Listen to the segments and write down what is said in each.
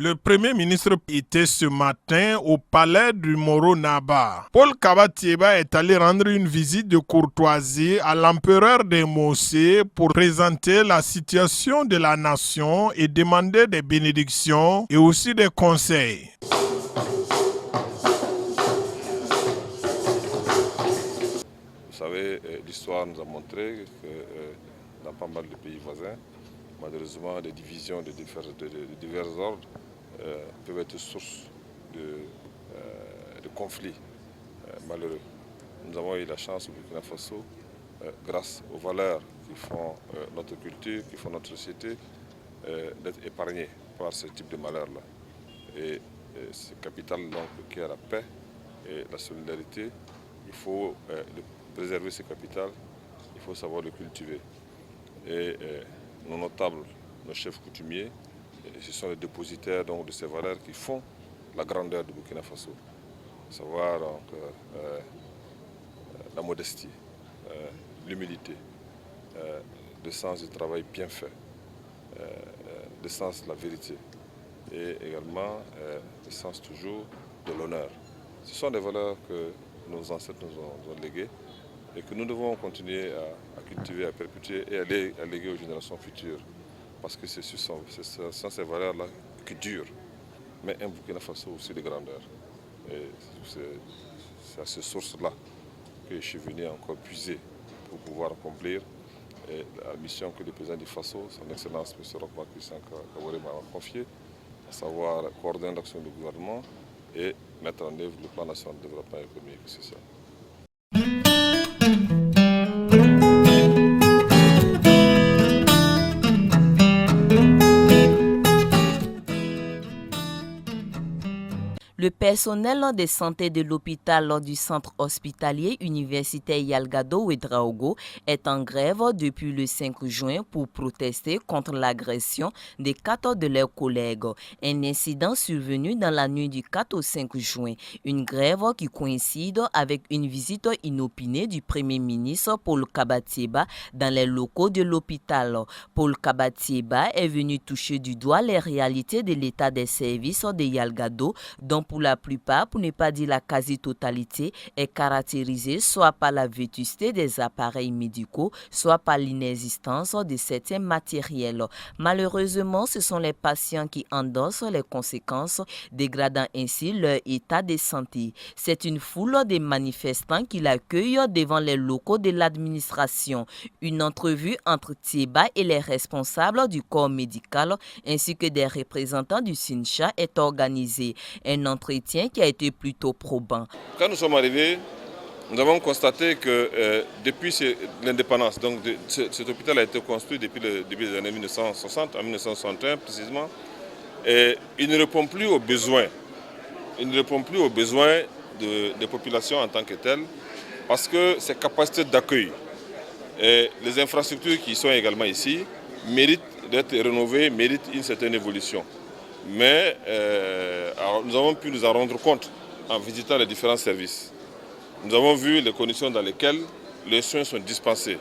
Le Premier ministre était ce matin au palais du Moro Naba. Paul Kabatieba est allé rendre une visite de courtoisie à l'empereur des Mossé pour présenter la situation de la nation et demander des bénédictions et aussi des conseils. Vous savez, l'histoire nous a montré que dans pas mal de pays voisins, malheureusement, des divisions de divers ordres peuvent être source de conflits malheureux. Nous avons eu la chance au Burkina Faso, grâce aux valeurs qui font notre culture, qui font notre société, d'être épargnés par ce type de malheur-là. Et ce capital donc, qui est la paix et la solidarité, il faut préserver ce capital, il faut savoir le cultiver. Et nos notables, nos chefs coutumiers, ce sont les dépositaires donc, de ces valeurs qui font la grandeur du Burkina Faso. À savoir donc, la modestie, l'humilité, le sens du travail bien fait, le sens de la vérité et également le sens toujours de l'honneur. Ce sont des valeurs que nos ancêtres nous ont léguées et que nous devons continuer à cultiver, à perpétuer et à léguer aux générations futures. Parce que ce sont ces valeurs-là qui durent, mais un Burkina Faso aussi de grandeur. Et c'est à cette source-là que je suis venu encore puiser pour pouvoir accomplir la mission que le président du Faso, son Excellence M. Roch-Marc Christian Kaboré m'a confiée, à savoir coordonner l'action du gouvernement et mettre en œuvre le plan national de développement économique et social. Le personnel de santé de l'hôpital du centre hospitalier universitaire Yalgado Ouedraogo est en grève depuis le 5 juin pour protester contre l'agression de 4 de leurs collègues. Un incident survenu dans la nuit du 4 au 5 juin. Une grève qui coïncide avec une visite inopinée du Premier ministre Paul Kabatieba dans les locaux de l'hôpital. Paul Kabatieba est venu toucher du doigt les réalités de l'état des services de Yalgado, dont pour la plupart, pour ne pas dire la quasi-totalité, est caractérisée soit par la vétusté des appareils médicaux, soit par l'inexistence de certains matériels. Malheureusement, ce sont les patients qui endossent les conséquences, dégradant ainsi leur état de santé. C'est une foule de manifestants qui l'accueillent devant les locaux de l'administration. Une entrevue entre Tieba et les responsables du corps médical, ainsi que des représentants du SINCHA, est organisée. Un entretien qui a été plutôt probant. Quand nous sommes arrivés, nous avons constaté que depuis l'indépendance, donc cet hôpital a été construit depuis le début des années 1960, en 1961 précisément, et il ne répond plus aux besoins. Il ne répond plus aux besoins des populations en tant que telles, parce que ses capacités d'accueil et les infrastructures qui sont également ici méritent d'être rénovées, méritent une certaine évolution. Mais nous avons pu nous en rendre compte en visitant les différents services. Nous avons vu les conditions dans lesquelles les soins sont dispensés.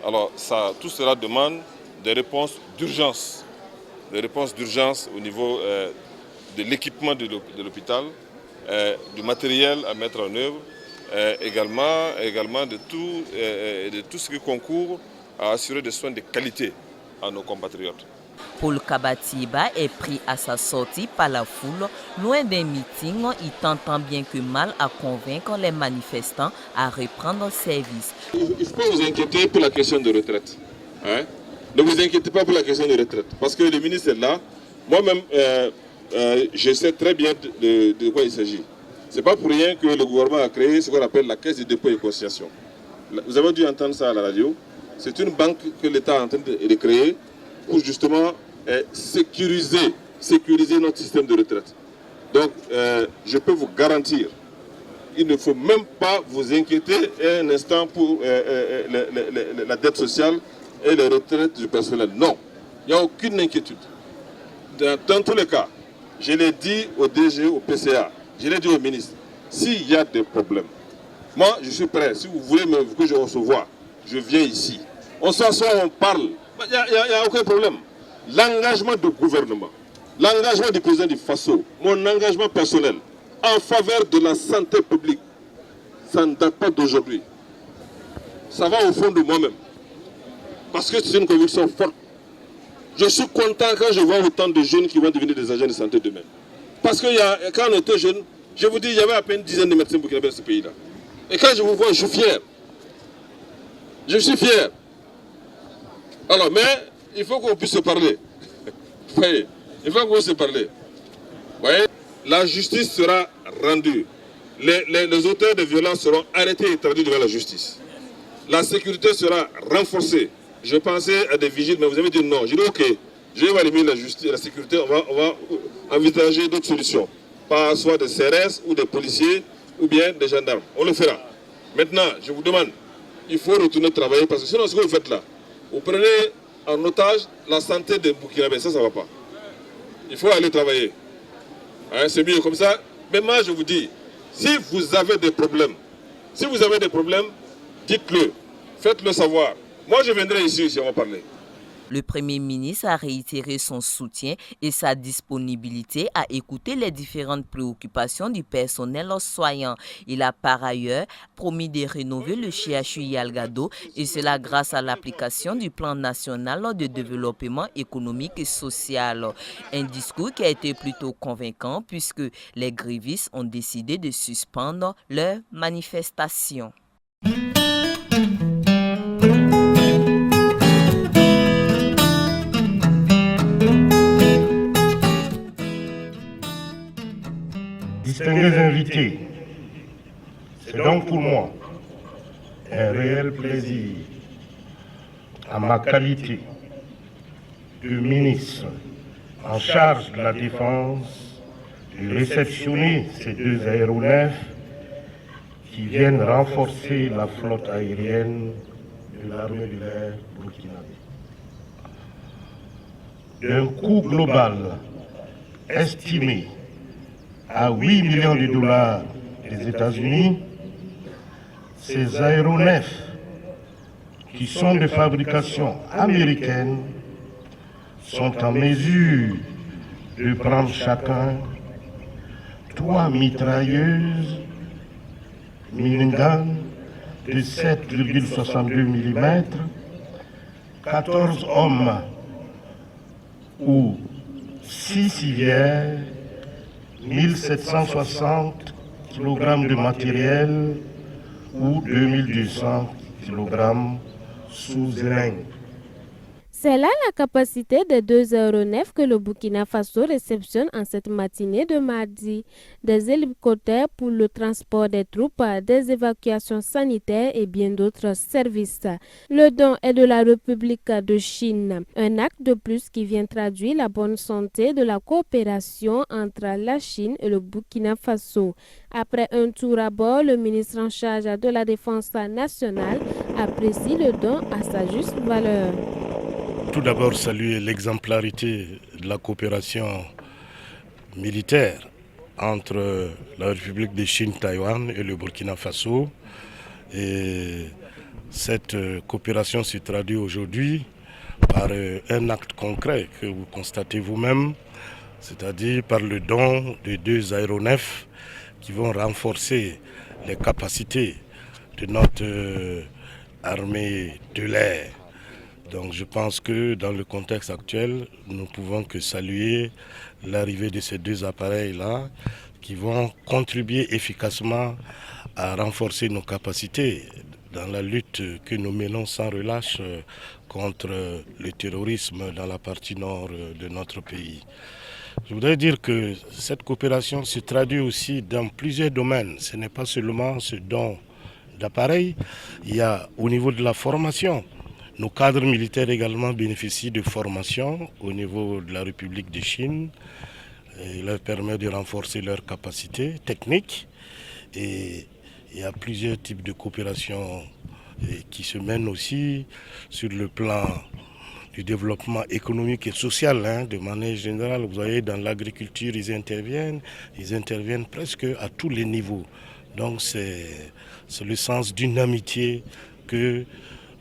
Alors tout cela demande des réponses d'urgence. Des réponses d'urgence au niveau de l'équipement de l'hôpital, du matériel à mettre en œuvre, également de tout ce qui concourt à assurer des soins de qualité à nos compatriotes. Paul Kabatieba est pris à sa sortie par la foule. Loin d'un meeting, il tente tant bien que mal à convaincre les manifestants à reprendre service. Il faut vous inquiéter pour la question de retraite. Hein? Ne vous inquiétez pas pour la question de retraite. Parce que le ministre est là. Moi-même, je sais très bien de quoi il s'agit. Ce n'est pas pour rien que le gouvernement a créé ce qu'on appelle la Caisse de dépôt et conciliation. Vous avez dû entendre ça à la radio. C'est une banque que l'État est en train de créer pour justement sécuriser notre système de retraite. Donc, je peux vous garantir, il ne faut même pas vous inquiéter un instant pour la dette sociale et les retraites du personnel. Non, il n'y a aucune inquiétude. Dans tous les cas, je l'ai dit au DG, au PCA, je l'ai dit au ministre, s'il y a des problèmes, moi je suis prêt, si vous voulez que je recevoie, je viens ici. On s'assoit, on parle, il n'y a aucun problème. L'engagement du gouvernement, L'engagement du président du Faso, mon engagement personnel en faveur de la santé publique, ça ne date pas d'aujourd'hui. Ça va au fond de moi-même. Parce que c'est une conviction forte. Je suis content quand je vois autant de jeunes qui vont devenir des agents de santé demain. Parce que quand on était jeune, je vous dis, il y avait à peine une dizaine de médecins burkinabés dans ce pays-là. Et quand je vous vois, je suis fier. Je suis fier. Alors, mais il faut qu'on puisse se parler. Vous voyez, il faut qu'on puisse se parler. Vous voyez, la justice sera rendue. Les auteurs de violences seront arrêtés et traduits devant la justice. La sécurité sera renforcée. Je pensais à des vigiles, mais vous avez dit non. J'ai dit ok, je vais éliminer la justice, la sécurité, on va envisager d'autres solutions. Pas soit des CRS ou des policiers ou bien des gendarmes. On le fera. Maintenant, je vous demande, il faut retourner travailler parce que sinon ce que vous faites là, vous prenez en otage la santé des Burkinabés, ça ne va pas. Il faut aller travailler. Hein, c'est mieux comme ça. Mais moi je vous dis, si vous avez des problèmes, dites-le, faites-le savoir. Moi je viendrai ici si on va parler. Le Premier ministre a réitéré son soutien et sa disponibilité à écouter les différentes préoccupations du personnel soignant. Il a par ailleurs promis de rénover le CHU Yalgado et cela grâce à l'application du plan national de développement économique et social. Un discours qui a été plutôt convaincant puisque les grévistes ont décidé de suspendre leur manifestation. Distingués invités, c'est donc pour moi un réel plaisir, à ma qualité de ministre en charge de la défense, de réceptionner ces deux aéronefs qui viennent renforcer la flotte aérienne de l'armée de l'air burkinabé. D'un coût global estimé à 8 millions de dollars des États-Unis, ces aéronefs qui sont de fabrication américaine sont en mesure de prendre chacun 3 mitrailleuses minigun de 7,62 mm, 14 hommes ou 6 civières, 1760 kg de matériel ou 2200 kg sous zinc. C'est là la capacité des deux aéronefs que le Burkina Faso réceptionne en cette matinée de mardi. Des hélicoptères pour le transport des troupes, des évacuations sanitaires et bien d'autres services. Le don est de la République de Chine, un acte de plus qui vient traduire la bonne santé de la coopération entre la Chine et le Burkina Faso. Après un tour à bord, le ministre en charge de la Défense nationale apprécie le don à sa juste valeur. Tout d'abord, saluer l'exemplarité de la coopération militaire entre la République de Chine, Taïwan et le Burkina Faso. Et cette coopération se traduit aujourd'hui par un acte concret que vous constatez vous-même, c'est-à-dire par le don de 2 aéronefs qui vont renforcer les capacités de notre armée de l'air. Donc je pense que dans le contexte actuel, nous ne pouvons que saluer l'arrivée de ces 2 appareils-là qui vont contribuer efficacement à renforcer nos capacités dans la lutte que nous menons sans relâche contre le terrorisme dans la partie nord de notre pays. Je voudrais dire que cette coopération se traduit aussi dans plusieurs domaines. Ce n'est pas seulement ce don d'appareils, il y a au niveau de la formation. Nos cadres militaires également bénéficient de formation au niveau de la République de Chine. Il leur permet de renforcer leurs capacités techniques. Et il y a plusieurs types de coopération qui se mènent aussi sur le plan du développement économique et social, de manière générale. Vous voyez, dans l'agriculture, ils interviennent presque à tous les niveaux. Donc c'est le sens d'une amitié que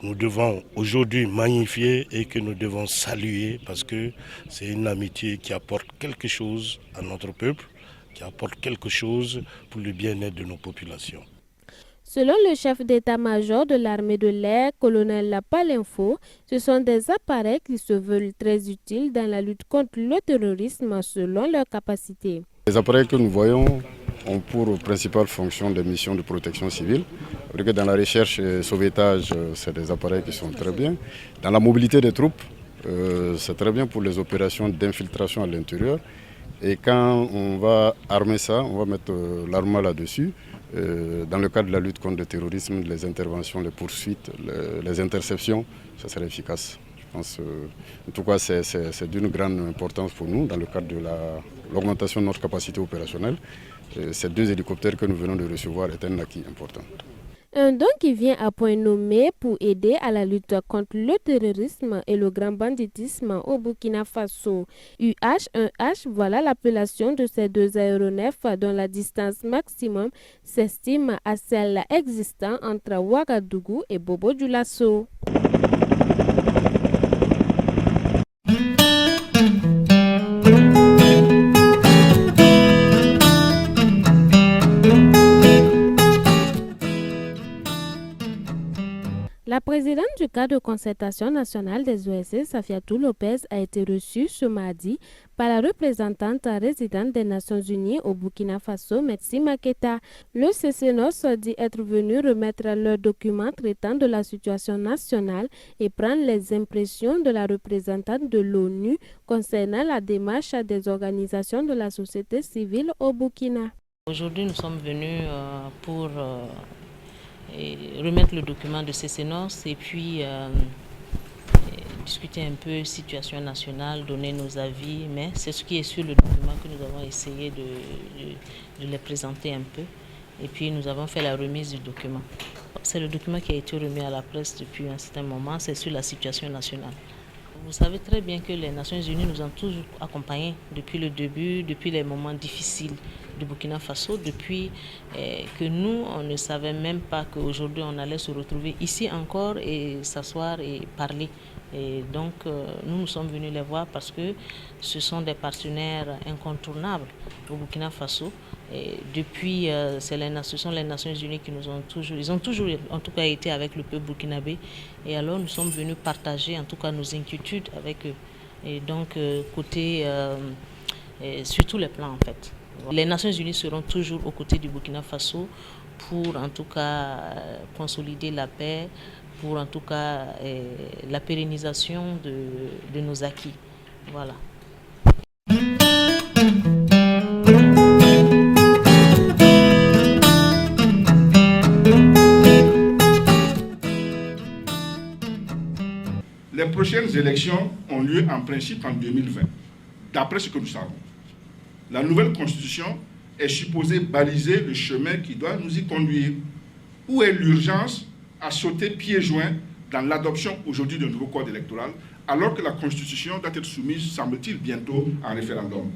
nous devons aujourd'hui magnifier et que nous devons saluer parce que c'est une amitié qui apporte quelque chose à notre peuple, qui apporte quelque chose pour le bien-être de nos populations. Selon le chef d'état-major de l'armée de l'air, colonel Palinfo, ce sont des appareils qui se veulent très utiles dans la lutte contre le terrorisme selon leurs capacités. Les appareils que nous voyons ont pour principale fonction des missions de protection civile. Dans la recherche et sauvetage, c'est des appareils qui sont très bien. Dans la mobilité des troupes, c'est très bien pour les opérations d'infiltration à l'intérieur. Et quand on va armer ça, on va mettre l'armement là-dessus. Dans le cadre de la lutte contre le terrorisme, les interventions, les poursuites, les interceptions, ça serait efficace. Je pense, en tout cas, c'est d'une grande importance pour nous dans le cadre de l'augmentation de notre capacité opérationnelle. Ces 2 hélicoptères que nous venons de recevoir est un acquis important. Un don qui vient à point nommé pour aider à la lutte contre le terrorisme et le grand banditisme au Burkina Faso. UH-1H, voilà l'appellation de ces 2 aéronefs dont la distance maximum s'estime à celle existant entre Ouagadougou et Bobo-Dioulasso. La présidente du cadre de concertation nationale des OSC, Safiatou Lopez, a été reçue ce mardi par la représentante résidente des Nations Unies au Burkina Faso, Metsi Maketa. Le CCNOS dit être venu remettre leurs documents traitant de la situation nationale et prendre les impressions de la représentante de l'ONU concernant la démarche des organisations de la société civile au Burkina. Aujourd'hui, nous sommes venus pour remettre le document de CCNOS et puis discuter un peu situation nationale, donner nos avis, mais c'est ce qui est sur le document que nous avons essayé de les présenter un peu. Et puis nous avons fait la remise du document. C'est le document qui a été remis à la presse depuis un certain moment, c'est sur la situation nationale. Vous savez très bien que les Nations Unies nous ont toujours accompagnés depuis le début, depuis les moments difficiles du Burkina Faso, depuis que nous, on ne savait même pas qu'aujourd'hui on allait se retrouver ici encore et s'asseoir et parler. Et donc nous sommes venus les voir parce que ce sont des partenaires incontournables au Burkina Faso. Et depuis, ce sont les Nations Unies qui nous ont toujours en tout cas été avec le peuple burkinabé. Et alors nous sommes venus partager en tout cas nos inquiétudes avec eux. Et donc sur tous les plans en fait. Les Nations Unies seront toujours aux côtés du Burkina Faso pour en tout cas consolider la paix, pour en tout cas la pérennisation de nos acquis. Voilà. Les prochaines élections ont lieu en principe en 2020, d'après ce que nous savons. La nouvelle constitution est supposée baliser le chemin qui doit nous y conduire. Où est l'urgence à sauter pieds joints dans l'adoption aujourd'hui d'un nouveau code électoral, alors que la constitution doit être soumise, semble-t-il, bientôt à un référendum?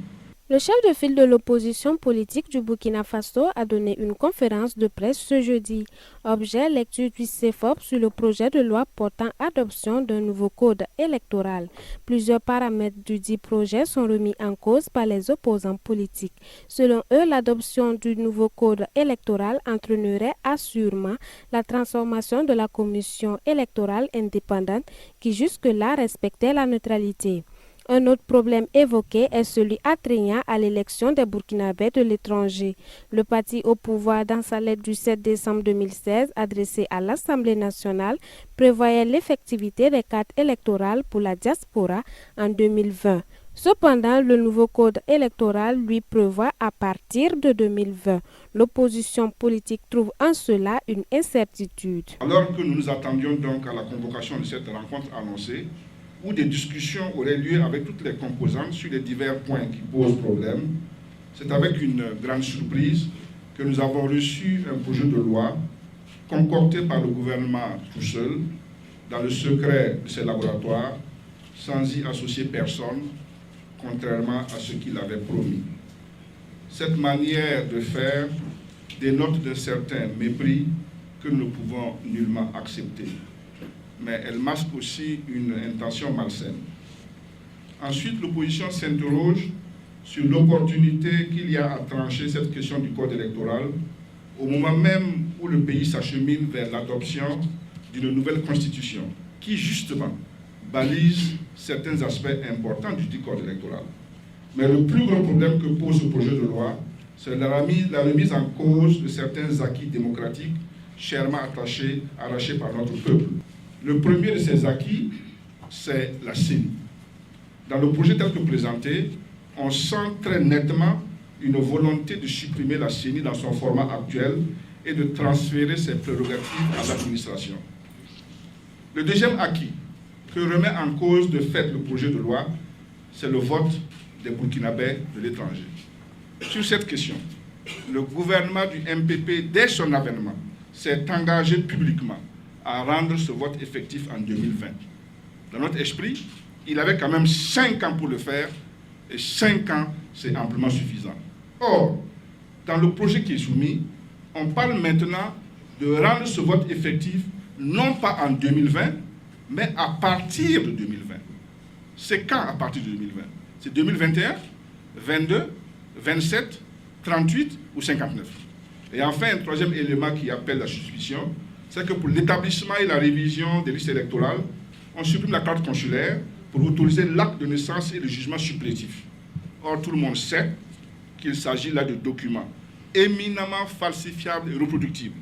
Le chef de file de l'opposition politique du Burkina Faso a donné une conférence de presse ce jeudi. Objet, lecture du CEFOP sur le projet de loi portant adoption d'un nouveau code électoral. Plusieurs paramètres du dit projet sont remis en cause par les opposants politiques. Selon eux, l'adoption du nouveau code électoral entraînerait assurément la transformation de la commission électorale indépendante qui jusque-là respectait la neutralité. Un autre problème évoqué est celui attrayant à l'élection des Burkinabés de l'étranger. Le parti au pouvoir, dans sa lettre du 7 décembre 2016 adressée à l'Assemblée nationale, prévoyait l'effectivité des cartes électorales pour la diaspora en 2020. Cependant, le nouveau code électoral lui prévoit à partir de 2020. L'opposition politique trouve en cela une incertitude. Alors que nous nous attendions donc à la convocation de cette rencontre annoncée, où des discussions auraient lieu avec toutes les composantes sur les divers points qui posent problème, c'est avec une grande surprise que nous avons reçu un projet de loi concocté par le gouvernement tout seul, dans le secret de ses laboratoires, sans y associer personne, contrairement à ce qu'il avait promis. Cette manière de faire dénote d'un certain mépris que nous ne pouvons nullement accepter. mais elle masque aussi une intention malsaine. Ensuite, l'opposition s'interroge sur l'opportunité qu'il y a à trancher cette question du code électoral au moment même où le pays s'achemine vers l'adoption d'une nouvelle constitution qui, justement, balise certains aspects importants du code électoral. Mais le plus gros problème que pose ce projet de loi, c'est la remise en cause de certains acquis démocratiques chèrement arrachés par notre peuple. Le premier de ces acquis, c'est la CENI. Dans le projet tel que présenté, on sent très nettement une volonté de supprimer la CENI dans son format actuel et de transférer ses prérogatives à l'administration. Le deuxième acquis que remet en cause de fait le projet de loi, c'est le vote des Burkinabés de l'étranger. Sur cette question, le gouvernement du MPP, dès son avènement, s'est engagé publiquement à rendre ce vote effectif en 2020. Dans notre esprit, il avait quand même 5 ans pour le faire, et 5 ans, c'est amplement suffisant. Or, dans le projet qui est soumis, on parle maintenant de rendre ce vote effectif non pas en 2020, mais à partir de 2020. C'est quand à partir de 2020? C'est 2021, 22, 27, 38 ou 59? Et enfin, un troisième élément qui appelle la suspicion, c'est que pour l'établissement et la révision des listes électorales, on supprime la carte consulaire pour autoriser l'acte de naissance et le jugement supplétif. Or, tout le monde sait qu'il s'agit là de documents éminemment falsifiables et reproductibles,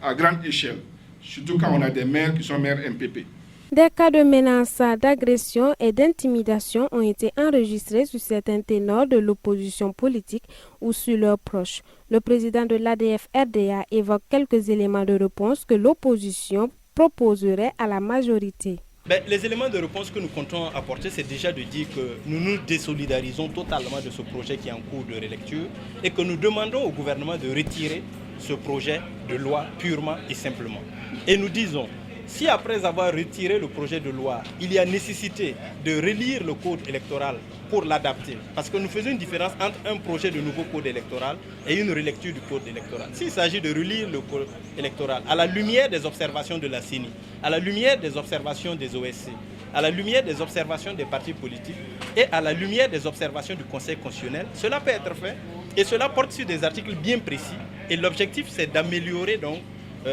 à grande échelle, surtout quand on a des maires qui sont maires MPP. Des cas de menaces, d'agression et d'intimidation ont été enregistrés sur certains ténors de l'opposition politique ou sur leurs proches. Le président de l'ADF-RDA évoque quelques éléments de réponse que l'opposition proposerait à la majorité. Les éléments de réponse que nous comptons apporter, c'est déjà de dire que nous nous désolidarisons totalement de ce projet qui est en cours de relecture et que nous demandons au gouvernement de retirer ce projet de loi purement et simplement. Et nous disons, si après avoir retiré le projet de loi, il y a nécessité de relire le code électoral pour l'adapter, parce que nous faisons une différence entre un projet de nouveau code électoral et une relecture du code électoral. S'il s'agit de relire le code électoral à la lumière des observations de la CENI, à la lumière des observations des OSC, à la lumière des observations des partis politiques et à la lumière des observations du Conseil constitutionnel, cela peut être fait et cela porte sur des articles bien précis et l'objectif c'est d'améliorer donc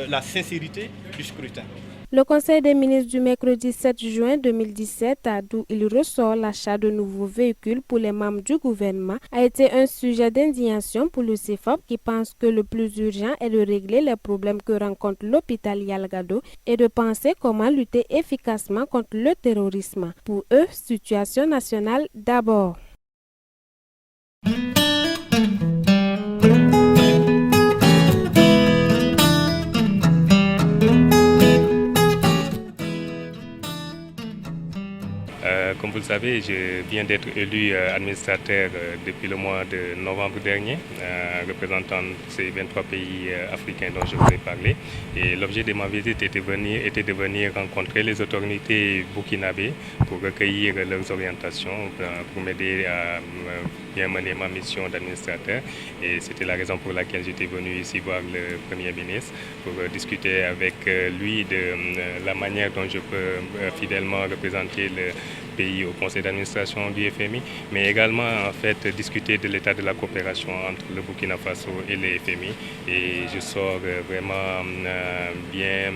la sincérité du scrutin. Le Conseil des ministres du mercredi 7 juin 2017, d'où il ressort l'achat de nouveaux véhicules pour les membres du gouvernement, a été un sujet d'indignation pour le CEFOP qui pense que le plus urgent est de régler les problèmes que rencontre l'hôpital Yalgado et de penser comment lutter efficacement contre le terrorisme. Pour eux, situation nationale d'abord. Comme vous le savez, je viens d'être élu administrateur depuis le mois de novembre dernier, représentant ces 23 pays africains dont je vous ai parlé. Et l'objet de ma visite était de venir rencontrer les autorités burkinabées pour recueillir leurs orientations, pour m'aider à bien mener ma mission d'administrateur. Et c'était la raison pour laquelle j'étais venu ici voir le Premier ministre pour discuter avec lui de la manière dont je peux fidèlement représenter le pays au conseil d'administration du FMI, mais également en fait discuter de l'état de la coopération entre le Burkina Faso et le FMI. Et je sors vraiment bien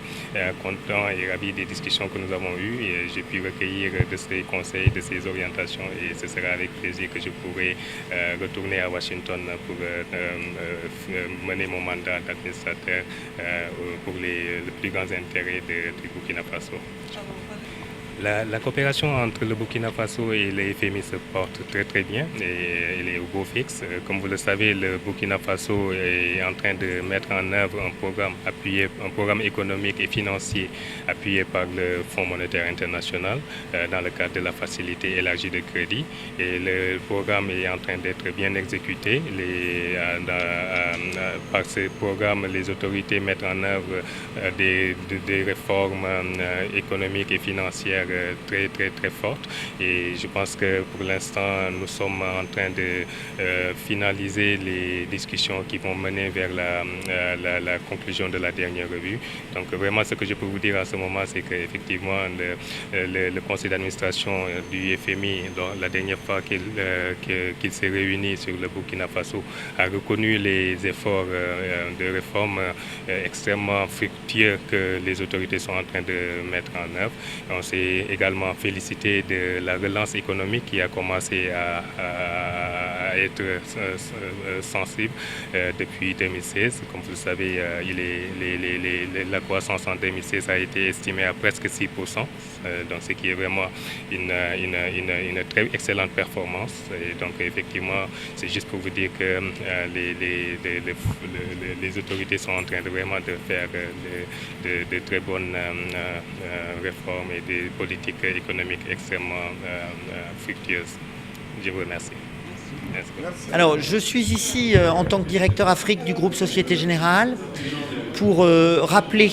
content et ravi des discussions que nous avons eues et j'ai pu recueillir de ces conseils, de ces orientations et ce sera avec plaisir que je pourrai retourner à Washington pour mener mon mandat d'administrateur pour les plus grands intérêts du Burkina Faso. La coopération entre le Burkina Faso et le FMI se porte très très bien et elle est au beau fixe. Comme vous le savez, le Burkina Faso est en train de mettre en œuvre un programme économique et financier appuyé par le Fonds monétaire international dans le cadre de la facilité élargie de crédit. Et le programme est en train d'être bien exécuté. Par ce programme, les autorités mettent en œuvre des réformes économiques et financières très forte. Et je pense que pour l'instant, nous sommes en train de finaliser les discussions qui vont mener vers la conclusion de la dernière revue. Donc vraiment, ce que je peux vous dire en ce moment, c'est qu'effectivement, le conseil d'administration du FMI, la dernière fois qu'il s'est réuni sur le Burkina Faso, a reconnu les efforts de réforme extrêmement fructueux que les autorités sont en train de mettre en œuvre. On s'est également félicité de la relance économique qui a commencé à être sensible depuis 2016. Comme vous le savez, la croissance en 2016 a été estimée à presque 6%, donc ce qui est vraiment une très excellente performance. Et donc effectivement, c'est juste pour vous dire que les autorités sont en train vraiment de faire de très bonnes réformes et des politiques économiques extrêmement fructueuses. Je vous remercie. Merci. Alors, je suis ici en tant que directeur Afrique du groupe Société Générale pour rappeler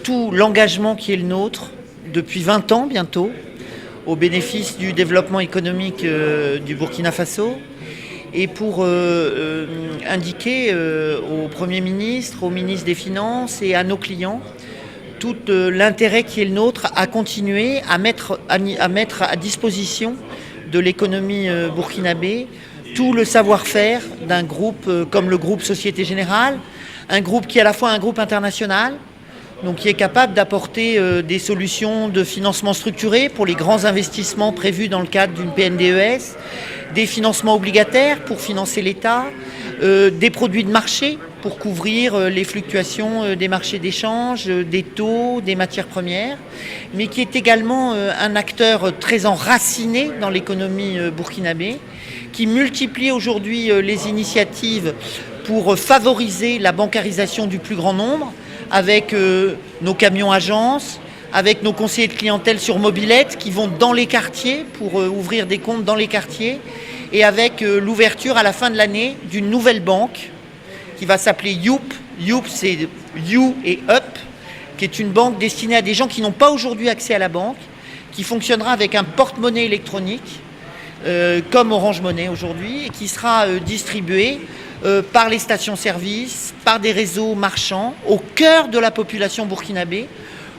tout l'engagement qui est le nôtre depuis 20 ans bientôt au bénéfice du développement économique du Burkina Faso et pour indiquer au Premier ministre, au ministre des Finances et à nos clients tout l'intérêt qui est le nôtre à continuer à mettre à disposition de l'économie burkinabé tout le savoir-faire d'un groupe comme le groupe Société Générale, un groupe qui est à la fois un groupe international, donc qui est capable d'apporter des solutions de financement structuré pour les grands investissements prévus dans le cadre d'une PNDES, des financements obligataires pour financer l'État, des produits de marché pour couvrir les fluctuations des marchés d'échange, des taux, des matières premières, mais qui est également un acteur très enraciné dans l'économie burkinabé, qui multiplie aujourd'hui les initiatives pour favoriser la bancarisation du plus grand nombre, avec nos camions agences, avec nos conseillers de clientèle sur mobilette qui vont dans les quartiers pour ouvrir des comptes dans les quartiers, et avec l'ouverture à la fin de l'année d'une nouvelle banque qui va s'appeler Youp. Youp, c'est You et Up, qui est une banque destinée à des gens qui n'ont pas aujourd'hui accès à la banque, qui fonctionnera avec un porte-monnaie électronique, comme Orange Money aujourd'hui, et qui sera distribué par les stations-service, par des réseaux marchands, au cœur de la population burkinabé,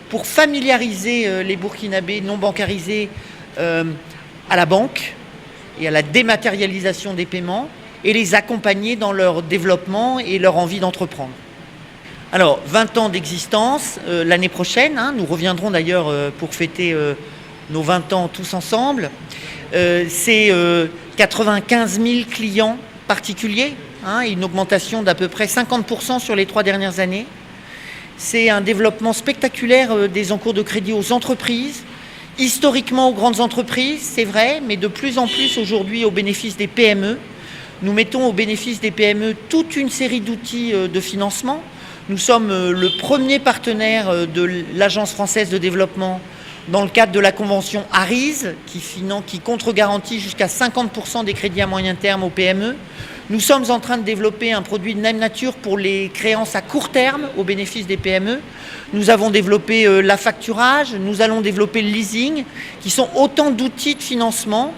pour familiariser les Burkinabés non bancarisés à la banque et à la dématérialisation des paiements, et les accompagner dans leur développement et leur envie d'entreprendre. Alors, 20 ans d'existence, l'année prochaine, nous reviendrons d'ailleurs pour fêter nos 20 ans tous ensemble. C'est 95 000 clients particuliers, une augmentation d'à peu près 50% sur les 3 dernières années. C'est un développement spectaculaire des encours de crédit aux entreprises, historiquement aux grandes entreprises, c'est vrai, mais de plus en plus aujourd'hui au bénéfice des PME. Nous mettons au bénéfice des PME toute une série d'outils de financement. Nous sommes le premier partenaire de l'Agence française de développement dans le cadre de la convention ARISE, qui contre-garantit jusqu'à 50% des crédits à moyen terme aux PME. Nous sommes en train de développer un produit de même nature pour les créances à court terme au bénéfice des PME. Nous avons développé l'affacturage, nous allons développer le leasing, qui sont autant d'outils de financement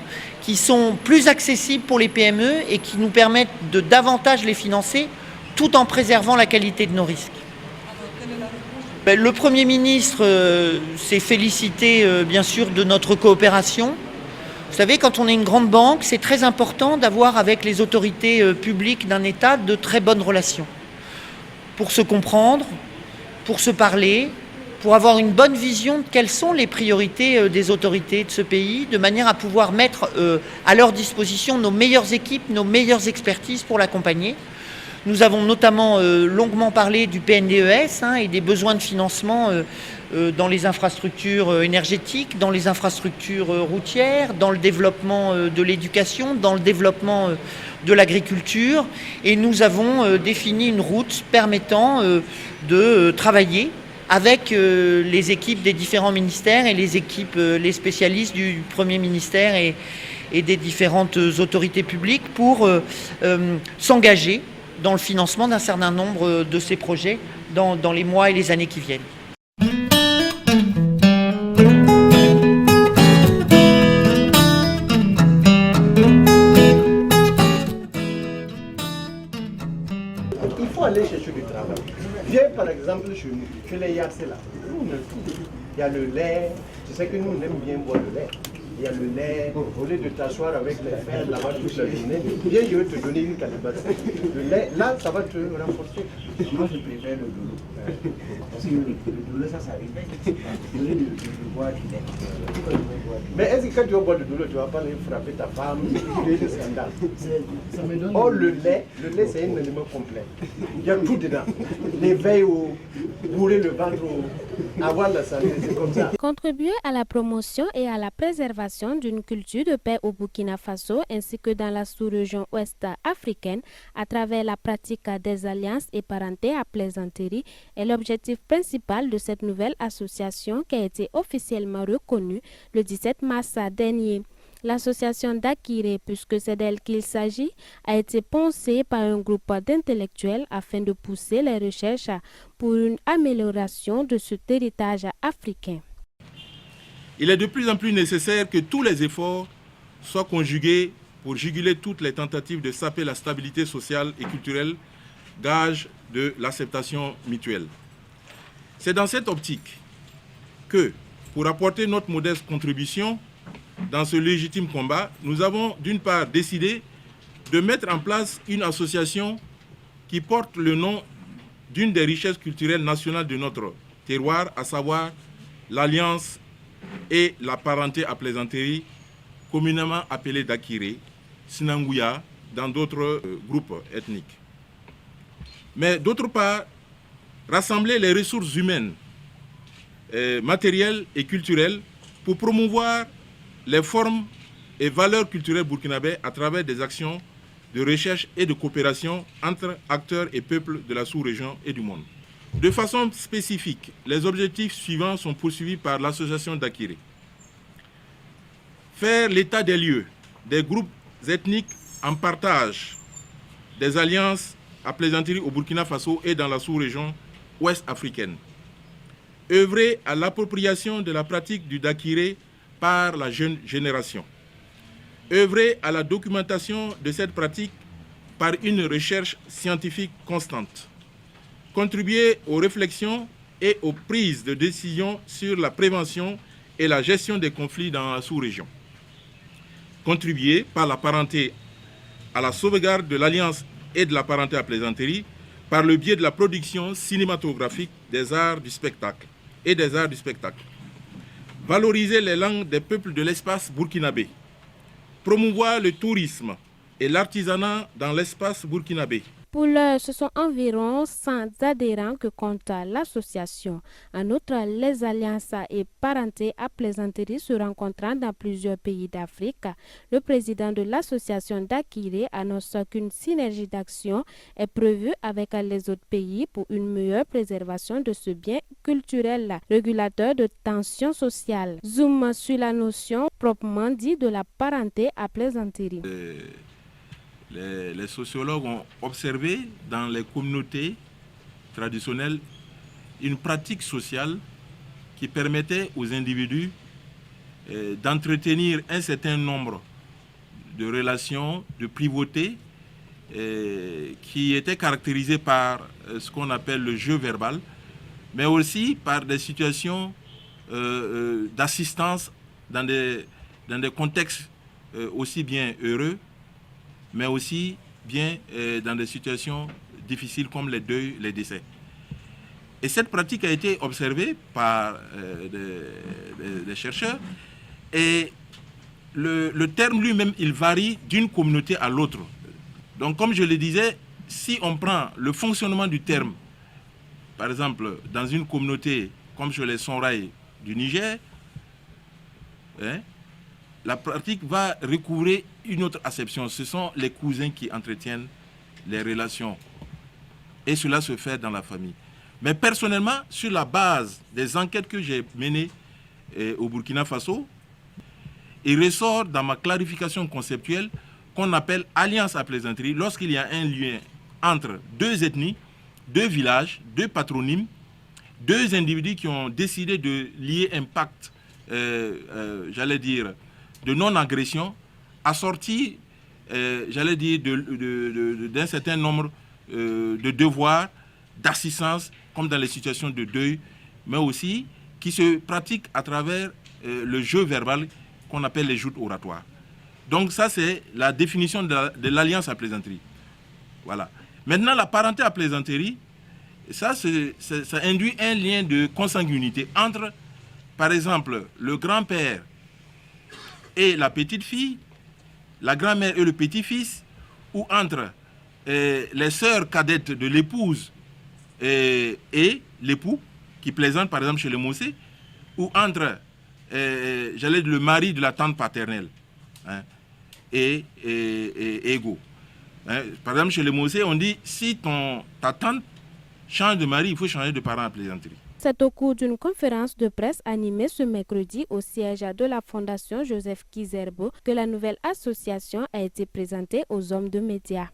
qui sont plus accessibles pour les PME et qui nous permettent de davantage les financer tout en préservant la qualité de nos risques. Le Premier ministre s'est félicité bien sûr de notre coopération. Vous savez, quand on est une grande banque, c'est très important d'avoir avec les autorités publiques d'un État de très bonnes relations. Pour se comprendre, pour se parler, pour avoir une bonne vision de quelles sont les priorités des autorités de ce pays, de manière à pouvoir mettre à leur disposition nos meilleures équipes, nos meilleures expertises pour l'accompagner. Nous avons notamment longuement parlé du PNDES et des besoins de financement dans les infrastructures énergétiques, dans les infrastructures routières, dans le développement de l'éducation, dans le développement de l'agriculture. Et nous avons défini une route permettant de travailler avec les équipes des différents ministères et les équipes, les spécialistes du Premier ministère et des différentes autorités publiques pour s'engager dans le financement d'un certain nombre de ces projets dans les mois et les années qui viennent. exemple, chez les Yassés là, il y a le lait. Tu sais que nous, on aime bien boire le lait. Il y a le lait, au lieu de t'asseoir avec les fers là-bas toute la journée, bien je vais te donner une calebasse. Le lait, là, ça va te renforcer. Moi, je préfère le doulou. Parce que le doulou, ça réveille. Au lieu de boire du lait. Mais est-ce que quand tu vas boire du doulou, tu ne vas pas aller frapper ta femme, il y a des scandales. Oh, le lait, c'est un aliment complet. Il y a tout dedans. L'éveil, bourrer le ventre, avoir la santé, c'est comme ça. Contribuer à la promotion et à la préservation d'une culture de paix au Burkina Faso ainsi que dans la sous-région ouest africaine à travers la pratique des alliances et parenté à plaisanterie est l'objectif principal de cette nouvelle association qui a été officiellement reconnue le 17 mars dernier. L'association d'Akiré, puisque c'est d'elle qu'il s'agit, a été pensée par un groupe d'intellectuels afin de pousser les recherches pour une amélioration de cet héritage africain. Il est de plus en plus nécessaire que tous les efforts soient conjugués pour juguler toutes les tentatives de saper la stabilité sociale et culturelle, gage de l'acceptation mutuelle. C'est dans cette optique que, pour apporter notre modeste contribution dans ce légitime combat, nous avons d'une part décidé de mettre en place une association qui porte le nom d'une des richesses culturelles nationales de notre terroir, à savoir l'Alliance et la parenté à plaisanterie, communément appelée Dakiré, Sinangouya, dans d'autres groupes ethniques. Mais d'autre part, rassembler les ressources humaines, matérielles et culturelles pour promouvoir les formes et valeurs culturelles burkinabées à travers des actions de recherche et de coopération entre acteurs et peuples de la sous-région et du monde. De façon spécifique, les objectifs suivants sont poursuivis par l'association d'Akiré. Faire l'état des lieux des groupes ethniques en partage des alliances à plaisanterie au Burkina Faso et dans la sous-région ouest africaine. Œuvrer à l'appropriation de la pratique du Dakiré par la jeune génération. Œuvrer à la documentation de cette pratique par une recherche scientifique constante. Contribuer aux réflexions et aux prises de décision sur la prévention et la gestion des conflits dans la sous-région. Contribuer par la parenté à la sauvegarde de l'alliance et de la parenté à plaisanterie par le biais de la production cinématographique des arts du spectacle et des arts du spectacle. Valoriser les langues des peuples de l'espace burkinabé. Promouvoir le tourisme et l'artisanat dans l'espace burkinabé. Pour l'heure, ce sont environ 100 adhérents que compte l'association. En outre, les alliances et parentés à plaisanterie se rencontrant dans plusieurs pays d'Afrique. Le président de l'association d'Akiré annonce qu'une synergie d'action est prévue avec les autres pays pour une meilleure préservation de ce bien culturel, régulateur de tensions sociales. Zoom sur la notion proprement dit de la parenté à plaisanterie. Les sociologues ont observé dans les communautés traditionnelles une pratique sociale qui permettait aux individus d'entretenir un certain nombre de relations de privauté qui étaient caractérisées par ce qu'on appelle le jeu verbal, mais aussi par des situations d'assistance dans des contextes aussi bien heureux, mais aussi bien dans des situations difficiles comme les deuils, les décès. Et cette pratique a été observée par des chercheurs et le terme lui-même, il varie d'une communauté à l'autre. Donc comme je le disais, si on prend le fonctionnement du terme, par exemple dans une communauté comme chez les Sonrai du Niger, la pratique va recouvrir une autre acception. Ce sont les cousins qui entretiennent les relations. Et cela se fait dans la famille. Mais personnellement, sur la base des enquêtes que j'ai menées au Burkina Faso, il ressort dans ma clarification conceptuelle qu'on appelle alliance à plaisanterie lorsqu'il y a un lien entre deux ethnies, deux villages, deux patronymes, deux individus qui ont décidé de lier un pacte, j'allais dire, de non-agression, assorti, j'allais dire, d'un certain nombre de devoirs, d'assistance comme dans les situations de deuil, mais aussi qui se pratiquent à travers le jeu verbal qu'on appelle les joutes oratoires. Donc ça, c'est la définition de l'alliance à plaisanterie. Voilà. Maintenant, la parenté à plaisanterie, ça induit un lien de consanguinité entre, par exemple, le grand-père et la petite-fille, la grand-mère et le petit-fils, ou entre les sœurs cadettes de l'épouse et l'époux, qui plaisante par exemple chez le Mossé, ou entre le mari de la tante paternelle, hein, et égaux. Hein, par exemple, chez les Mossé, on dit si ta tante change de mari, il faut changer de parent à plaisanterie. C'est au cours d'une conférence de presse animée ce mercredi au siège de la Fondation Joseph Kizerbo que la nouvelle association a été présentée aux hommes de médias.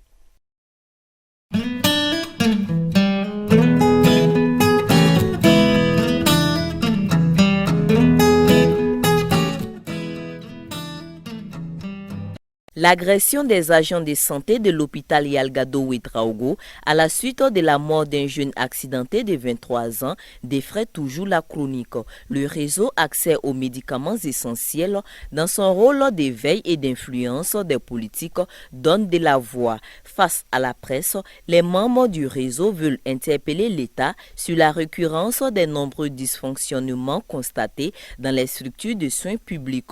L'agression des agents de santé de l'hôpital Yalgado Ouedraogo à la suite de la mort d'un jeune accidenté de 23 ans défraie toujours la chronique. Le réseau Accès aux médicaments essentiels, dans son rôle d'éveil et d'influence des politiques, donne de la voix. Face à la presse, les membres du réseau veulent interpeller l'État sur la récurrence des nombreux dysfonctionnements constatés dans les structures de soins publics.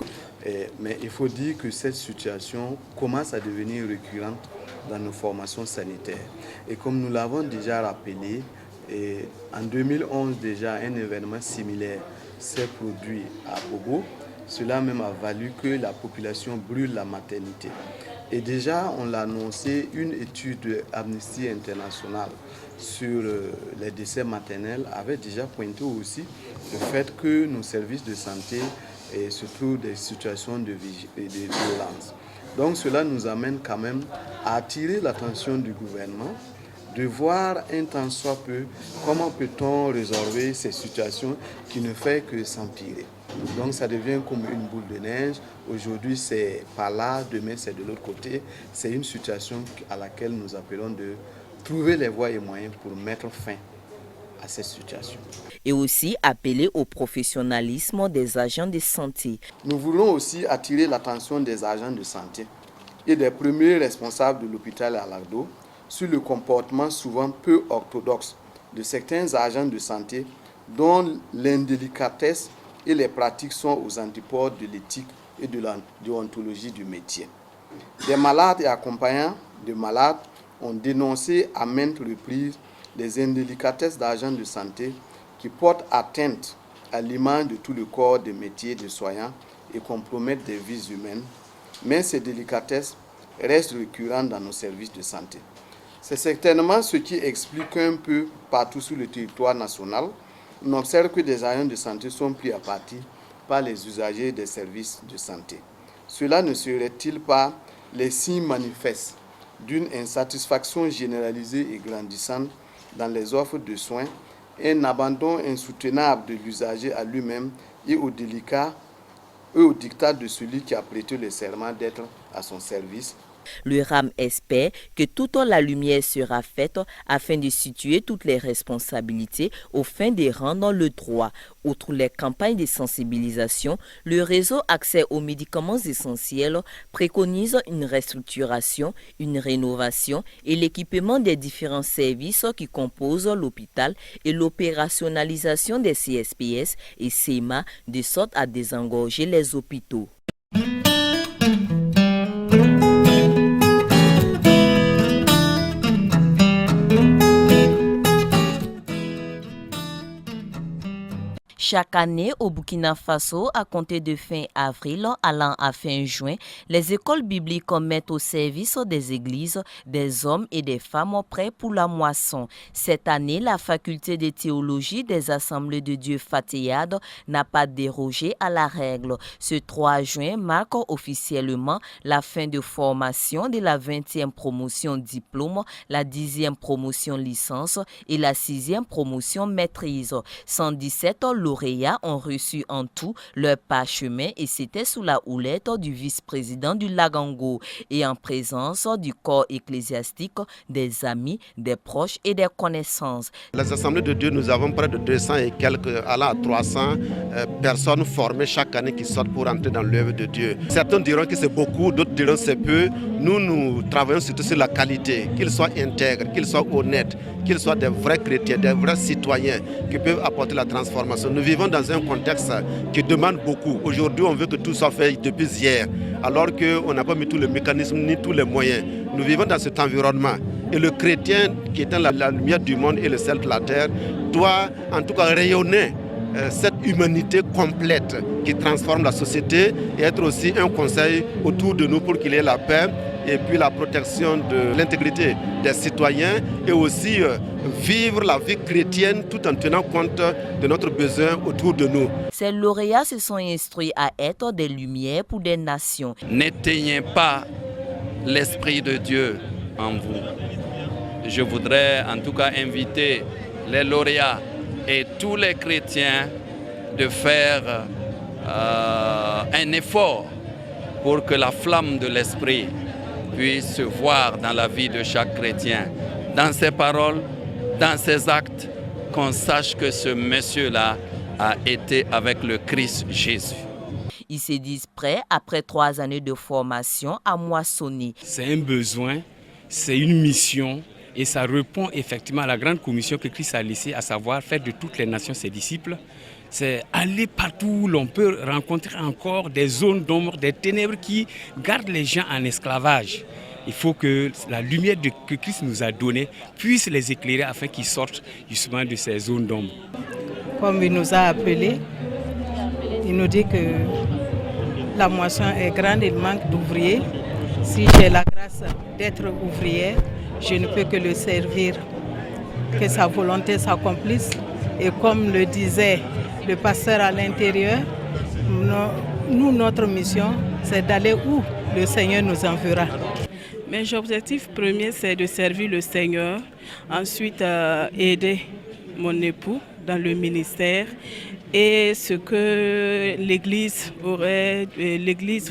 Mais il faut dire que cette situation commence à devenir récurrente dans nos formations sanitaires. Et comme nous l'avons déjà rappelé, en 2011 déjà un événement similaire s'est produit à Bobo. Cela même a valu que la population brûle la maternité. Et déjà, on l'a annoncé, une étude de Amnesty International sur les décès maternels avait déjà pointé aussi le fait que nos services de santé se trouvent dans des situations de violence. Donc cela nous amène quand même à attirer l'attention du gouvernement, de voir un tant soit peu comment peut-on résorber ces situations qui ne font que s'empirer. Donc ça devient comme une boule de neige. Aujourd'hui c'est par là, demain c'est de l'autre côté. C'est une situation à laquelle nous appelons de trouver les voies et moyens pour mettre fin à cette situation. Et aussi appeler au professionnalisme des agents de santé. Nous voulons aussi attirer l'attention des agents de santé et des premiers responsables de l'hôpital Yalgado sur le comportement souvent peu orthodoxe de certains agents de santé dont l'indélicatesse et les pratiques sont aux antipodes de l'éthique et de la déontologie du métier. Des malades et accompagnants de malades ont dénoncé à maintes reprises les indélicatesses d'agents de santé qui portent atteinte à l'image de tout le corps de métier de soignants et compromettent des vies humaines. Mais ces délicatesses restent récurrentes dans nos services de santé. C'est certainement ce qui explique un peu partout sur le territoire national, on observe que des agents de santé sont pris à partie par les usagers des services de santé. Cela ne serait-il pas les signes manifestes d'une insatisfaction généralisée et grandissante dans les offres de soins, un abandon insoutenable de l'usager à lui-même et au dictat de celui qui a prêté le serment d'être à son service? Le RAM espère que toute la lumière sera faite afin de situer toutes les responsabilités au fin de rendre le droit. Outre les campagnes de sensibilisation, le réseau Accès aux médicaments essentiels préconise une restructuration, une rénovation et l'équipement des différents services qui composent l'hôpital et l'opérationnalisation des CSPS et CEMA de sorte à désengorger les hôpitaux. Chaque année, au Burkina Faso, à compter de fin avril allant à fin juin, les écoles bibliques mettent au service des églises des hommes et des femmes prêts pour la moisson. Cette année, la faculté de théologie des Assemblées de Dieu Fateyade n'a pas dérogé à la règle. Ce 3 juin marque officiellement la fin de formation de la 20e promotion diplôme, la 10e promotion licence et la 6e promotion maîtrise. 117 lauréats lauréats ont reçu en tout leur parchemin et c'était sous la houlette du vice-président du Lagango et en présence du corps ecclésiastique, des amis, des proches et des connaissances. Les assemblées de Dieu, nous avons près de 200 et quelques, allant à 300 personnes formées chaque année qui sortent pour entrer dans l'œuvre de Dieu. Certains diront que c'est beaucoup, d'autres diront que c'est peu. Nous travaillons surtout sur la qualité, qu'ils soient intègres, qu'ils soient honnêtes, qu'ils soient des vrais chrétiens, des vrais citoyens qui peuvent apporter la transformation. Nous vivons dans un contexte qui demande beaucoup. Aujourd'hui, on veut que tout soit fait depuis hier, alors qu'on n'a pas mis tous les mécanismes ni tous les moyens. Nous vivons dans cet environnement. Et le chrétien, qui est la lumière du monde et le sel de la terre, doit en tout cas rayonner cette humanité complète qui transforme la société et être aussi un conseil autour de nous pour qu'il y ait la paix et puis la protection de l'intégrité des citoyens et aussi vivre la vie chrétienne tout en tenant compte de notre besoin autour de nous. Ces lauréats se sont instruits à être des lumières pour des nations. N'éteignez pas l'Esprit de Dieu en vous. Je voudrais en tout cas inviter les lauréats et tous les chrétiens de faire un effort pour que la flamme de l'Esprit puisse se voir dans la vie de chaque chrétien, dans ses paroles, dans ses actes, qu'on sache que ce monsieur-là a été avec le Christ Jésus. Ils se disent prêts, après 3 années de formation, à moissonner. C'est un besoin, c'est une mission. Et ça répond effectivement à la grande commission que Christ a laissée, à savoir faire de toutes les nations ses disciples. C'est aller partout où l'on peut rencontrer encore des zones d'ombre, des ténèbres qui gardent les gens en esclavage. Il faut que la lumière que Christ nous a donnée puisse les éclairer afin qu'ils sortent justement de ces zones d'ombre. Comme il nous a appelés, il nous dit que la moisson est grande, il manque d'ouvriers. Si j'ai la grâce d'être ouvrière, je ne peux que le servir, que sa volonté s'accomplisse. Et comme le disait le pasteur à l'intérieur, notre mission, c'est d'aller où le Seigneur nous enverra. Mes objectifs premiers, c'est de servir le Seigneur, ensuite aider mon époux dans le ministère. Et ce que l'Église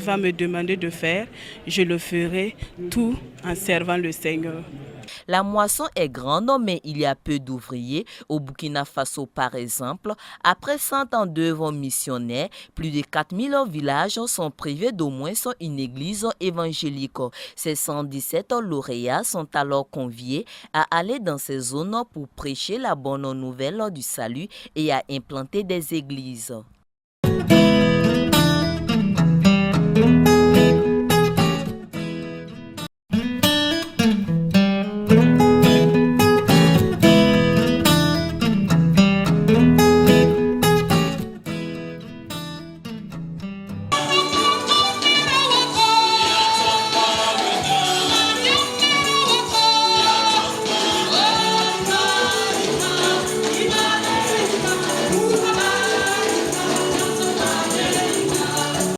va me demander de faire, je le ferai tout en servant le Seigneur. La moisson est grande, mais il y a peu d'ouvriers. Au Burkina Faso, par exemple, après 100 ans d'œuvre missionnaire, plus de 4000 villages sont privés d'au moins une église évangélique. Ces 117 lauréats sont alors conviés à aller dans ces zones pour prêcher la bonne nouvelle du salut et à implanter des églises.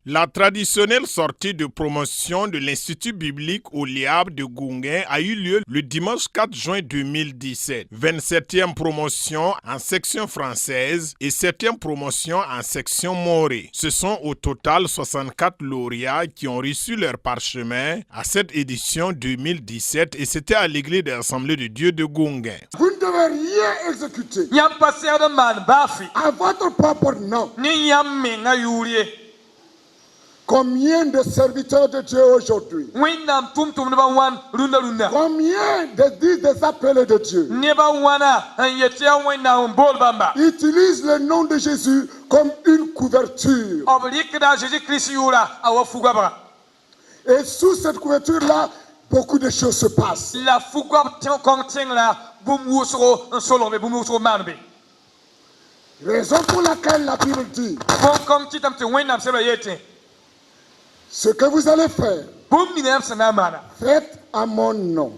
La traditionnelle sortie de promotion de l'Institut biblique au Liab de Gounguin a eu lieu le dimanche 4 juin 2017. 27e promotion en section française et 7e promotion en section morée. Ce sont au total 64 lauréats qui ont reçu leur parchemin à cette édition 2017 et c'était à l'église des Assemblées de Dieu de Gounguin. Vous ne devez rien exécuter à votre propre nom. Combien de serviteurs de Dieu aujourd'hui? Combien disent des appelés de Dieu? Utilise le nom de Jésus comme une couverture. Et sous cette couverture-là, beaucoup de choses se passent. Raison pour laquelle la Bible dit ce que vous allez faire, faites à mon nom.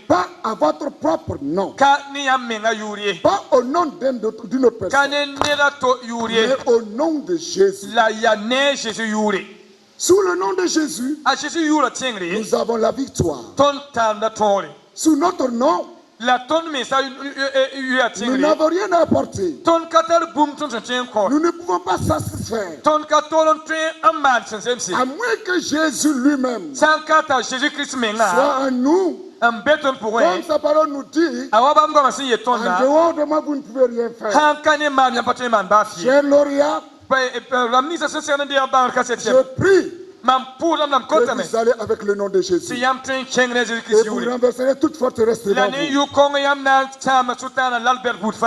Pas à votre propre nom. Pas au nom d'une autre personne. Mais au nom de Jésus. Sous le nom de Jésus, nous avons la victoire. Sous notre nom, Nous n'avons rien à apporter. Nous ne pouvons pas satisfaire. À moins que Jésus lui-même soit en nous. Comme sa parole nous dit, en dehors de moi, vous ne pouvez rien faire. Cher lauréat, je prie que vous allez avec le nom de Jésus. Et vous renverserez toute forteresse devant vous.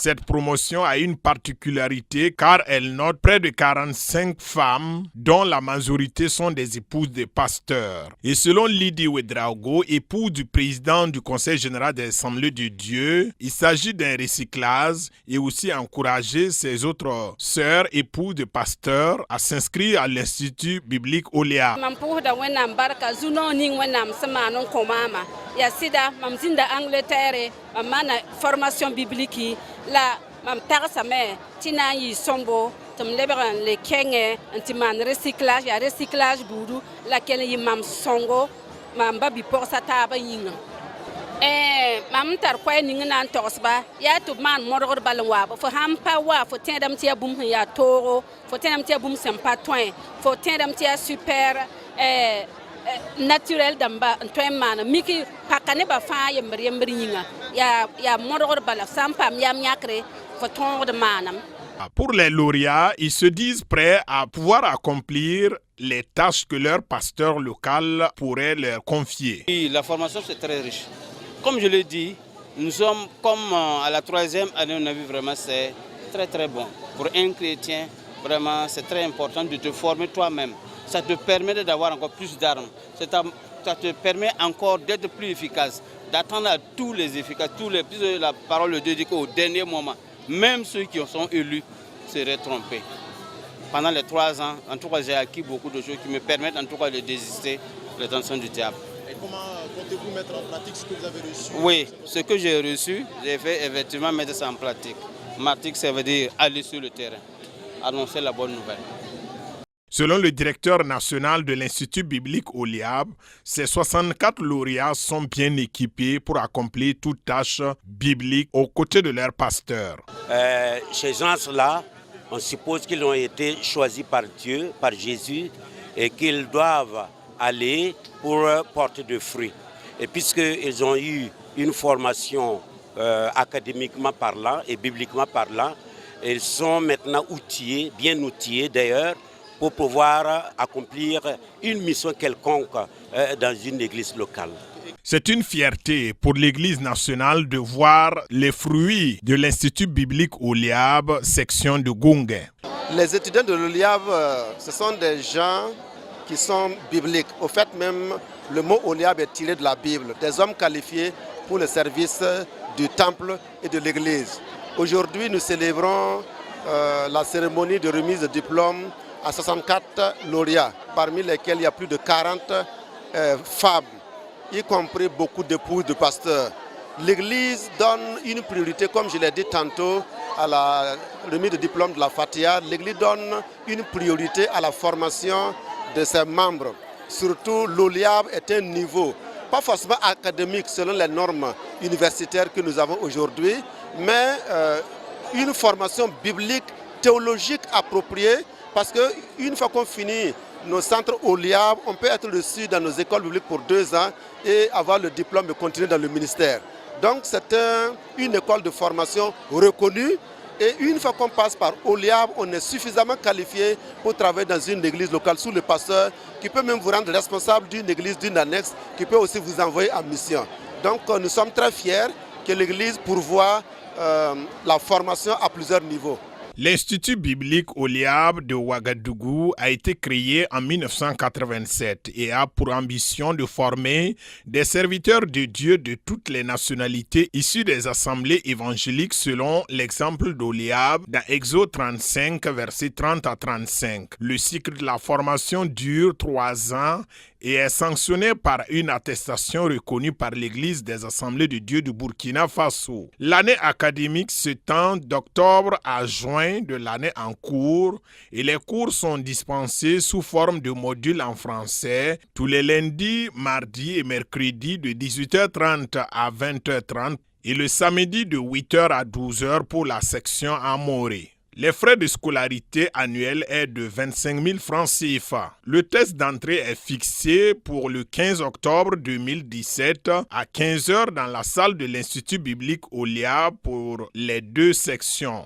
Cette promotion a une particularité car elle note près de 45 femmes dont la majorité sont des épouses de pasteurs. Et selon Lydie Ouedraogo, épouse du président du Conseil général des Assemblées de Dieu, il s'agit d'un recyclage et aussi encourager ses autres sœurs épouses de pasteurs à s'inscrire à l'Institut biblique Oléa. Mampuda wenam barka zuno ning wenam semanon komama ya sida mamzinda Angleterre mamana formation biblique la mam tarsa me tina yi sombo tum leberan le kenge antiman recyclage ya recyclage budu la ken yi mam songo mam babi porsa taba yinga mam tar kwai ning nan tosba ya to man modor balwa fo hampa wa fo tendam tia bum ya toro fo tendam tia bum sempa toin fo tendam tia super naturel damba toin man miki pakane ba fa yembri yinga ya modor bala sampa yam yakre fo ton de manam. Pour les lauréats, ils se disent prêts à pouvoir accomplir les tâches que leur pasteur local pourrait leur confier. La formation c'est très riche. Comme je l'ai dit, nous sommes comme à la 3e année, on a vu vraiment c'est très très bon. Pour un chrétien, vraiment c'est très important de te former toi-même. Ça te permet d'avoir encore plus d'armes. Ça te permet encore d'être plus efficace, d'attendre à tous les efficaces, puisque la parole de Dieu dit qu'au dernier moment, même ceux qui sont élus seraient trompés. Pendant les 3 ans, en tout cas j'ai acquis beaucoup de choses qui me permettent en tout cas de désister de l'attention du diable. Et comment comptez-vous mettre en pratique ce que vous avez reçu? Oui, ce que j'ai reçu, j'ai fait effectivement mettre ça en pratique. Pratique, ça veut dire aller sur le terrain, annoncer la bonne nouvelle. Selon le directeur national de l'Institut biblique Oliab, ces 64 lauréats sont bien équipés pour accomplir toute tâche biblique aux côtés de leur pasteur. Ces gens-là, on suppose qu'ils ont été choisis par Dieu, par Jésus, et qu'ils doivent aller pour porter de fruits. Et puisqu'ils ont eu une formation académiquement parlant et bibliquement parlant, ils sont maintenant outillés, bien outillés d'ailleurs, pour pouvoir accomplir une mission quelconque dans une église locale. C'est une fierté pour l'Église nationale de voir les fruits de l'Institut biblique Oliab, section de Gungue. Les étudiants de l'Oliab, ce sont des gens qui sont bibliques. Au fait même, le mot Oliab est tiré de la Bible, des hommes qualifiés pour le service du temple et de l'église. Aujourd'hui, nous célébrons la cérémonie de remise de diplôme à 64 lauréats, parmi lesquels il y a plus de 40 femmes, y compris beaucoup d'épouses de pasteurs. L'Église donne une priorité, comme je l'ai dit tantôt, à la remise de diplôme de la Fatiha. L'Église donne une priorité à la formation de ses membres. Surtout, l'Oliab est un niveau, pas forcément académique selon les normes universitaires que nous avons aujourd'hui, mais une formation biblique, théologique appropriée. Parce qu'une fois qu'on finit nos centres Oliab, on peut être reçu dans nos écoles bibliques pour 2 ans et avoir le diplôme et continuer dans le ministère. Donc c'est une école de formation reconnue et une fois qu'on passe par Oliab, on est suffisamment qualifié pour travailler dans une église locale sous le pasteur qui peut même vous rendre responsable d'une église, d'une annexe, qui peut aussi vous envoyer en mission. Donc nous sommes très fiers que l'église pourvoie la formation à plusieurs niveaux. L'Institut biblique Oliab de Ouagadougou a été créé en 1987 et a pour ambition de former des serviteurs de Dieu de toutes les nationalités issus des assemblées évangéliques selon l'exemple d'Oliab dans Exode 35, versets 30 à 35. Le cycle de la formation dure 3 ans et est sanctionné par une attestation reconnue par l'Église des Assemblées de Dieu du Burkina Faso. L'année académique s'étend d'octobre à juin de l'année en cours et les cours sont dispensés sous forme de modules en français tous les lundis, mardis et mercredis de 18h30 à 20h30 et le samedi de 8h à 12h pour la section Amoré. Les frais de scolarité annuels est de 25 000 francs CFA. Le test d'entrée est fixé pour le 15 octobre 2017 à 15h dans la salle de l'Institut biblique Olia pour les 2 sections.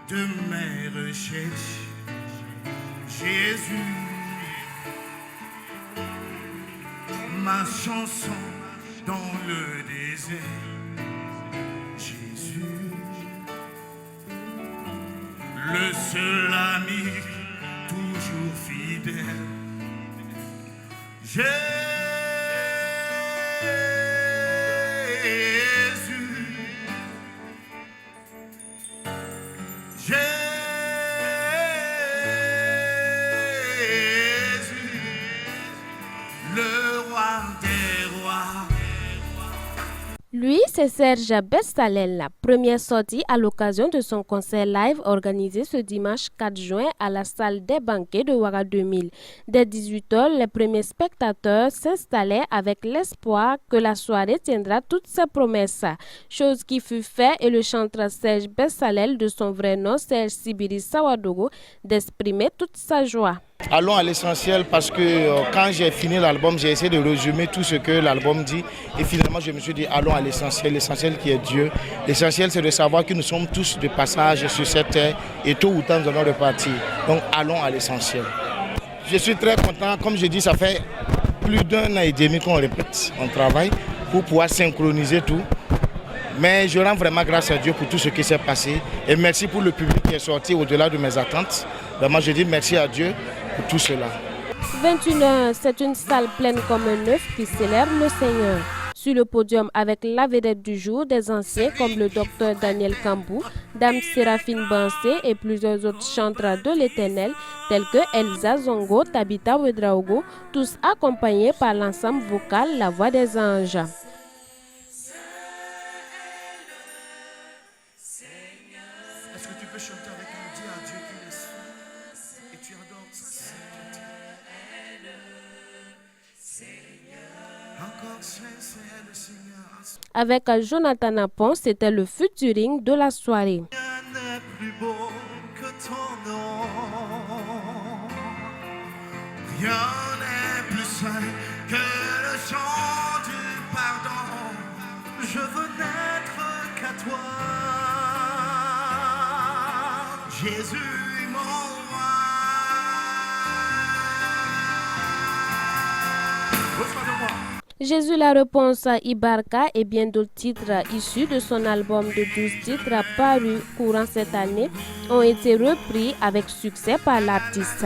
De mes recherches, Jésus, ma chanson dans le désert, Jésus, le seul ami toujours fidèle, Jésus. Lui, c'est Serge Bessalel, la première sortie à l'occasion de son concert live organisé ce dimanche 4 juin à la salle des banquets de Ouara 2000. Dès 18h, les premiers spectateurs s'installaient avec l'espoir que la soirée tiendra toutes ses promesses. Chose qui fut faite et le chanteur Serge Bessalel, de son vrai nom Serge Sibiri Sawadogo, d'exprimer toute sa joie. Allons à l'essentiel parce que quand j'ai fini l'album, j'ai essayé de résumer tout ce que l'album dit et finalement je me suis dit allons à l'essentiel, l'essentiel qui est Dieu. L'essentiel c'est de savoir que nous sommes tous de passage sur cette terre et tôt ou tard nous allons repartir. Donc allons à l'essentiel. Je suis très content, comme je dis, ça fait plus d'1 an et demi qu'on répète, on travaille pour pouvoir synchroniser tout. Mais je rends vraiment grâce à Dieu pour tout ce qui s'est passé et merci pour le public qui est sorti au-delà de mes attentes. Vraiment je dis merci à Dieu pour tout cela. 21h, c'est une salle pleine comme un œuf qui célèbre le Seigneur. Sur le podium avec la vedette du jour, des anciens comme le docteur Daniel Kambou, Dame Séraphine Bansé et plusieurs autres chanteurs de l'Éternel tels que Elsa Zongo, Tabitha Wedraogo, tous accompagnés par l'ensemble vocal La Voix des Anges. Est-ce que tu peux chanter avec nous, dis à Dieu qu'il est saint et tu adores sa sainteté. Encore saint, c'est le Seigneur. Avec Jonathan Napon, c'était le featuring de la soirée. Rien n'est plus beau que ton nom. Rien n'est plus saint que le chant du pardon. Je veux n'être qu'à toi. Jésus, mon roi. Reçois-moi. Jésus, la réponse à Ibarka et bien d'autres titres issus de son album de 12 titres paru courant cette année ont été repris avec succès par l'artiste.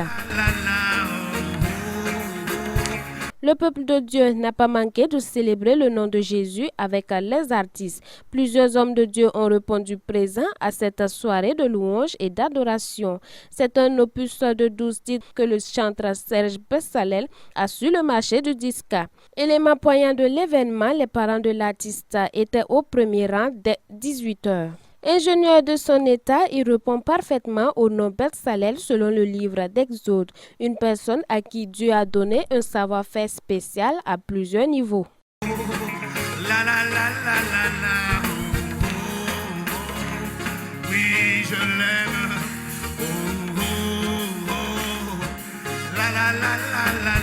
Le peuple de Dieu n'a pas manqué de célébrer le nom de Jésus avec les artistes. Plusieurs hommes de Dieu ont répondu présents à cette soirée de louange et d'adoration. C'est un opus de 12 titres que le chanteur Serge Bessalel a sur le marché du disque. Élément poignant de l'événement, les parents de l'artiste étaient au premier rang dès 18h. Ingénieur de son état, il répond parfaitement au nom Bessalel selon le livre d'Exode, une personne à qui Dieu a donné un savoir-faire spécial à plusieurs niveaux. La la la la la la. Oui, je l'aime. La la la la la.